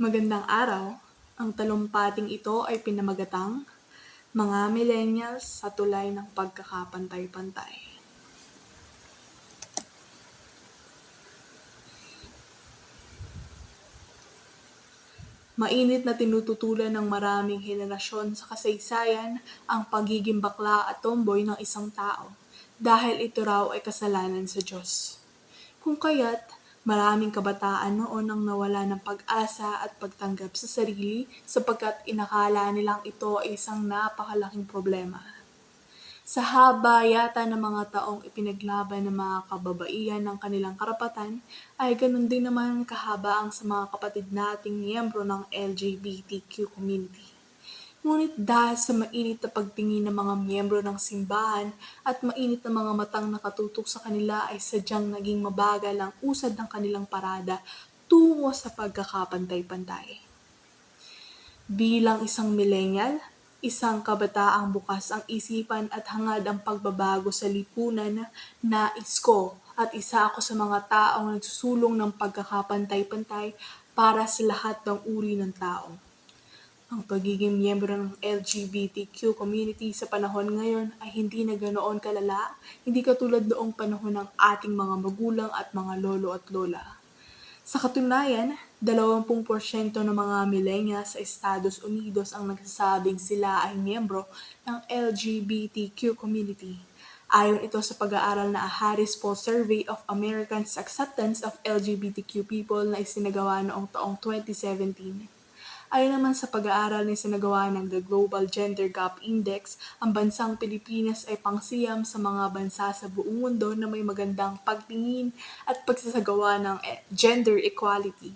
Magandang araw. Ang talumpating ito ay pinamagatang mga millennials sa tulay ng pagkakapantay-pantay. Mainit na tinututulan ng maraming henerasyon sa kasaysayan ang pagiging bakla at tomboy ng isang tao dahil ito raw ay kasalanan sa Diyos. Kung kaya't maraming kabataan noon ang nawala ng pag-asa at pagtanggap sa sarili sapagkat inakala nilang ito ay isang napakalaking problema. Sa haba yata ng mga taong ipinaglaban ng mga kababaihan ng kanilang karapatan, ay ganun din naman kahaba ang sa mga kapatid nating miyembro ng LGBTQ community. Ngunit dahil sa mainit na pagtingin ng mga miyembro ng simbahan at mainit na mga matang nakatutok sa kanila ay sadyang naging mabagal ang usad ng kanilang parada tungo sa pagkakapantay-pantay. Bilang isang millennial, isang kabataang bukas ang isipan at hangad ang pagbabago sa lipunan, nais ko at isa ako sa mga taong nagsusulong ng pagkakapantay-pantay para sa lahat ng uri ng tao. Ang pagiging miyembro ng LGBTQ community sa panahon ngayon ay hindi na ganoon kalala, hindi katulad noong panahon ng ating mga magulang at mga lolo at lola. Sa katunayan, 20% ng mga millennials sa Estados Unidos ang nagsasabing sila ay miyembro ng LGBTQ community. Ayon ito sa pag-aaral na Harris Poll Survey of Americans' Acceptance of LGBTQ People na isinagawa noong taong 2017. Ayon naman sa pag-aaral na isinagawa ng The Global Gender Gap Index, ang bansang Pilipinas ay pangsiyam sa mga bansa sa buong mundo na may magandang pagtingin at pagsasagawa ng gender equality.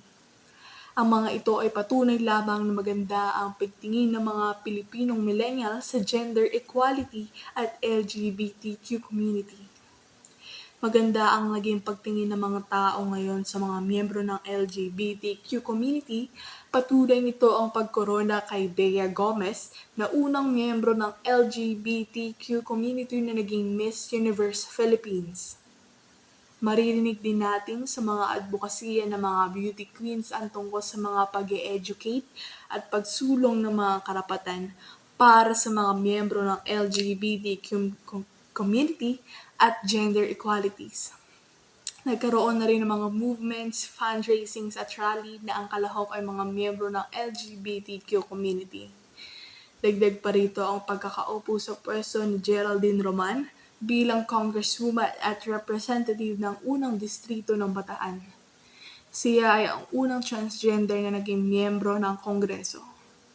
Ang mga ito ay patunay lamang na maganda ang pagtingin ng mga Pilipinong millennial sa gender equality at LGBTQ community. Maganda ang naging pagtingin ng mga tao ngayon sa mga miyembro ng LGBTQ community. Patuloy nito ang pagkorona kay Bea Gomez na unang miyembro ng LGBTQ community na naging Miss Universe Philippines. Maririnig din natin sa mga advokasya ng mga beauty queens ang tungkol sa mga pag-e-educate at pagsulong ng mga karapatan para sa mga miyembro ng LGBTQ community at gender equalities. Nagkaroon na rin ng mga movements, fundraisings at rally na ang kalahok ay mga miyembro ng LGBTQ community. Dagdag pa rito ang pagkakaupo sa pwesto ni Geraldine Roman bilang congresswoman at representative ng unang distrito ng Bataan. Siya ay ang unang transgender na naging miyembro ng Kongreso.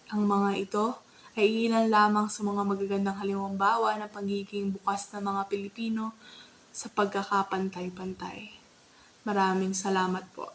Ang mga ito ay ilan lamang sa mga magagandang halimbawa ng pagiging bukas ng mga Pilipino sa pagkakapantay-pantay. Maraming salamat po.